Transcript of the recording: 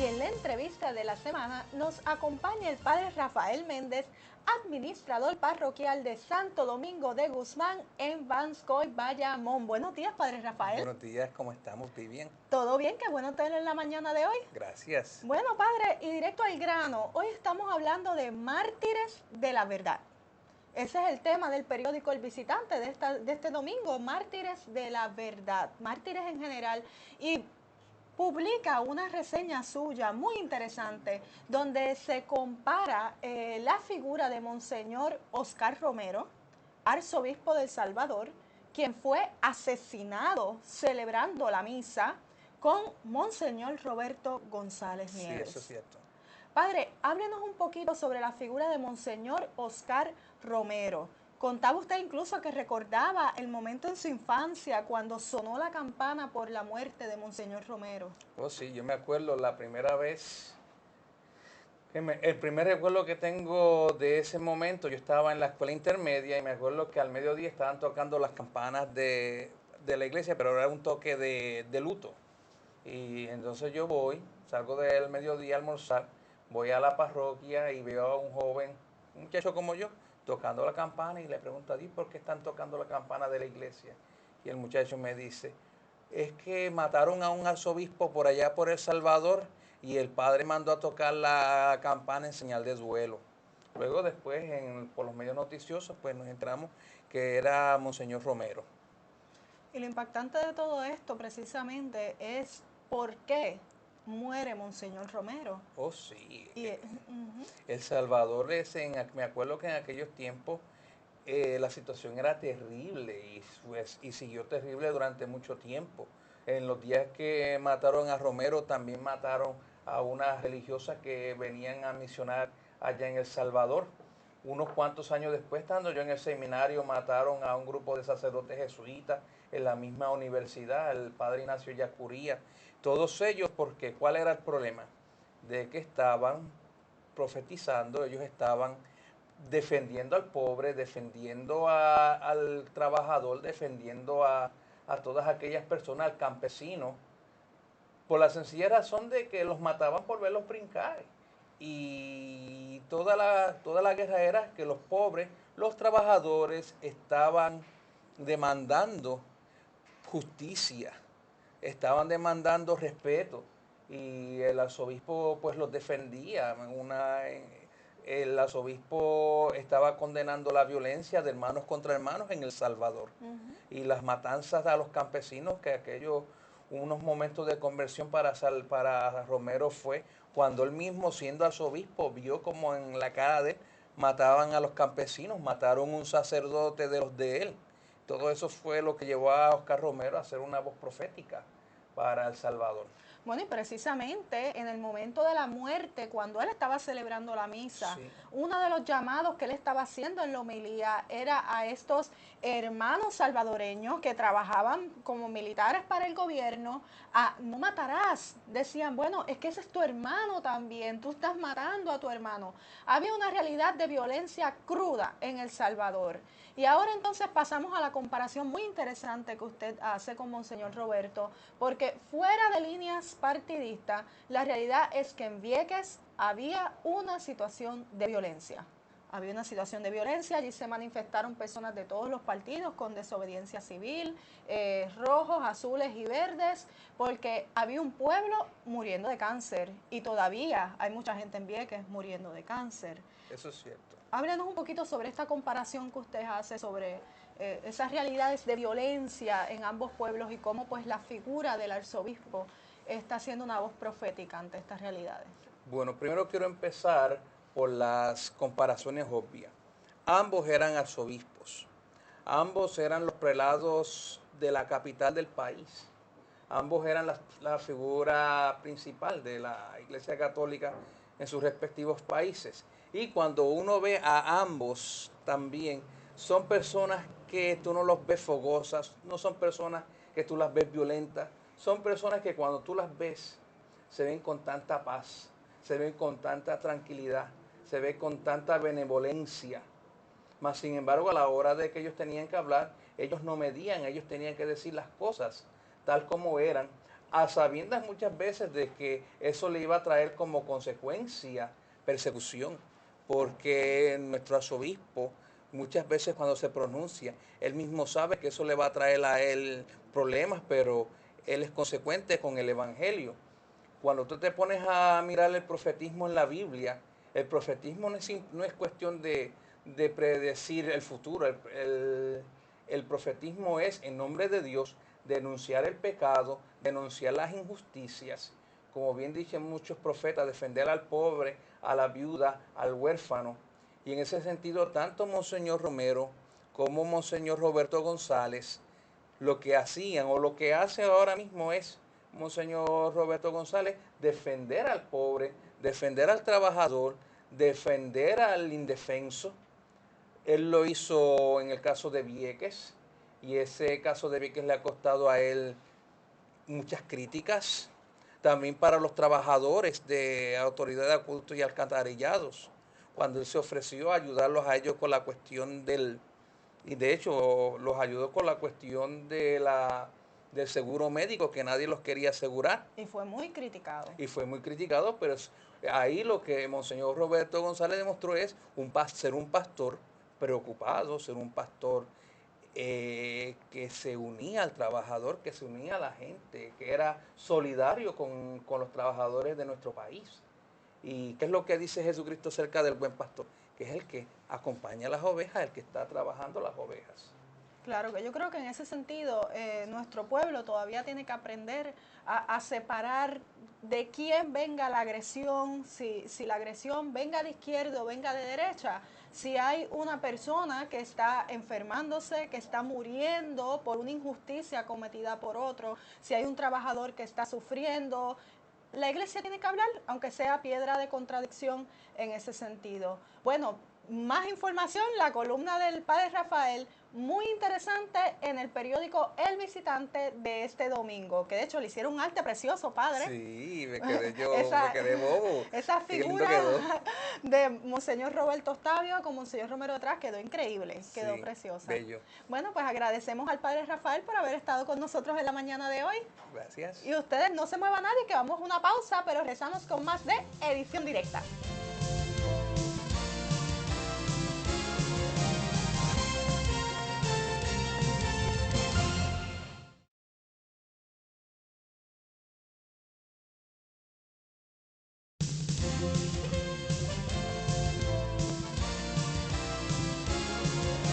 en la entrevista de la semana nos acompaña el padre Rafael Méndez, administrador parroquial de Santo Domingo de Guzmán en Vanscoy, Bayamón. Buenos días, padre Rafael. Buenos días, ¿cómo estamos? ¿Estoy bien? ¿Todo bien? Qué bueno tenerlo en la mañana de hoy. Gracias. Bueno, padre, y directo al grano, hoy estamos hablando de mártires de la verdad. Ese es el tema del periódico El Visitante de este domingo, mártires de la verdad, mártires en general. Y publica una reseña suya muy interesante donde se compara la figura de Monseñor Oscar Romero, arzobispo de El Salvador, quien fue asesinado celebrando la misa, con Monseñor Roberto González Nieves. Sí, eso es cierto. Padre, háblenos un poquito sobre la figura de Monseñor Oscar Romero. Contaba usted incluso que recordaba el momento en su infancia cuando sonó la campana por la muerte de Monseñor Romero. Oh, sí, yo me acuerdo la primera vez, el primer recuerdo que tengo de ese momento, yo estaba en la escuela intermedia y me acuerdo que al mediodía estaban tocando las campanas de la iglesia, pero era un toque de luto. Y entonces yo salgo del mediodía a almorzar, voy a la parroquia y veo a un joven, un muchacho como yo, tocando la campana y le pregunto a Dios por qué están tocando la campana de la iglesia. Y el muchacho me dice, es que mataron a un arzobispo por allá por El Salvador y el padre mandó a tocar la campana en señal de duelo. Luego después, por los medios noticiosos, pues nos enteramos que era Monseñor Romero. Y lo impactante de todo esto precisamente es por qué muere Monseñor Romero. Oh, sí. Y, El Salvador me acuerdo que en aquellos tiempos la situación era terrible y siguió terrible durante mucho tiempo. En los días que mataron a Romero también mataron a unas religiosas que venían a misionar allá en El Salvador. Unos cuantos años después, estando yo en el seminario, mataron a un grupo de sacerdotes jesuitas en la misma universidad, el padre Ignacio Yacuría. Todos ellos, porque ¿cuál era el problema? De que estaban profetizando, ellos estaban defendiendo al pobre, defendiendo al trabajador, defendiendo a todas aquellas personas, al campesino, por la sencilla razón de que los mataban por verlos brincar. Y toda la guerra era que los pobres, los trabajadores estaban demandando justicia, estaban demandando respeto y el arzobispo pues los defendía. El arzobispo estaba condenando la violencia de hermanos contra hermanos en El Salvador y las matanzas a los campesinos, que aquellos unos momentos de conversión para Romero fue cuando él mismo, siendo arzobispo, vio como en la cara de él mataban a los campesinos, mataron un sacerdote de los de él. Todo eso fue lo que llevó a Oscar Romero a ser una voz profética para El Salvador. Bueno, y precisamente en el momento de la muerte, cuando él estaba celebrando la misa, sí, uno de los llamados que él estaba haciendo en la homilía era a estos hermanos salvadoreños que trabajaban como militares para el gobierno, a no matarás. Decían, bueno, es que ese es tu hermano también, tú estás matando a tu hermano. Había una realidad de violencia cruda en El Salvador. Y ahora entonces pasamos a la comparación muy interesante que usted hace con Monseñor Roberto, porque fuera de líneas partidistas, la realidad es que en Vieques había una situación de violencia. Había una situación de violencia, allí se manifestaron personas de todos los partidos con desobediencia civil, rojos, azules y verdes, porque había un pueblo muriendo de cáncer y todavía hay mucha gente en Vieques muriendo de cáncer. Eso es cierto. Háblenos un poquito sobre esta comparación que usted hace sobre esas realidades de violencia en ambos pueblos y cómo pues la figura del arzobispo está siendo una voz profética ante estas realidades. Bueno, primero quiero empezar por las comparaciones obvias. Ambos eran arzobispos, ambos eran los prelados de la capital del país, ambos eran la figura principal de la Iglesia Católica en sus respectivos países. Y cuando uno ve a ambos también, son personas que tú no los ves fogosas, no son personas que tú las ves violentas, son personas que cuando tú las ves se ven con tanta paz, se ven con tanta tranquilidad, se ven con tanta benevolencia. Mas sin embargo, a la hora de que ellos tenían que hablar, ellos no medían, ellos tenían que decir las cosas tal como eran, a sabiendas muchas veces de que eso le iba a traer como consecuencia persecución, porque nuestro arzobispo muchas veces cuando se pronuncia, él mismo sabe que eso le va a traer a él problemas, pero él es consecuente con el Evangelio. Cuando tú te pones a mirar el profetismo en la Biblia, el profetismo no es cuestión de predecir el futuro, el profetismo es, en nombre de Dios, denunciar el pecado, denunciar las injusticias, como bien dicen muchos profetas, defender al pobre, a la viuda, al huérfano. Y en ese sentido, tanto Monseñor Romero como Monseñor Roberto González, lo que hacían o lo que hace ahora mismo es, Monseñor Roberto González, defender al pobre, defender al trabajador, defender al indefenso. Él lo hizo en el caso de Vieques, y ese caso de Vieques le ha costado a él muchas críticas. También para los trabajadores de Autoridad de Acueductos y Alcantarillados, cuando él se ofreció a ayudarlos a ellos con la cuestión y de hecho los ayudó con la cuestión del seguro médico, que nadie los quería asegurar. Y fue muy criticado. Y fue muy criticado, pero ahí lo que Monseñor Roberto González demostró es ser un pastor preocupado, ser un pastor que se unía al trabajador, que se unía a la gente, que era solidario con los trabajadores de nuestro país. ¿Y qué es lo que dice Jesucristo acerca del buen pastor? Que es el que acompaña a las ovejas, el que está trabajando las ovejas. Claro, que yo creo que en ese sentido nuestro pueblo todavía tiene que aprender a separar de quién venga la agresión, si la agresión venga de izquierda o venga de derecha, si hay una persona que está enfermándose, que está muriendo por una injusticia cometida por otro, si hay un trabajador que está sufriendo. La iglesia tiene que hablar, aunque sea piedra de contradicción en ese sentido. Bueno, más información, la columna del padre Rafael, muy interesante en el periódico El Visitante de este domingo, que de hecho le hicieron un arte precioso, padre. Sí, me quedé bobo. Esa figura de Monseñor Roberto Octavio con Monseñor Romero detrás quedó increíble, quedó preciosa. Bello. Bueno, pues agradecemos al padre Rafael por haber estado con nosotros en la mañana de hoy. Gracias. Y ustedes no se muevan nadie, que vamos a una pausa, pero regresamos con más de Edición Directa.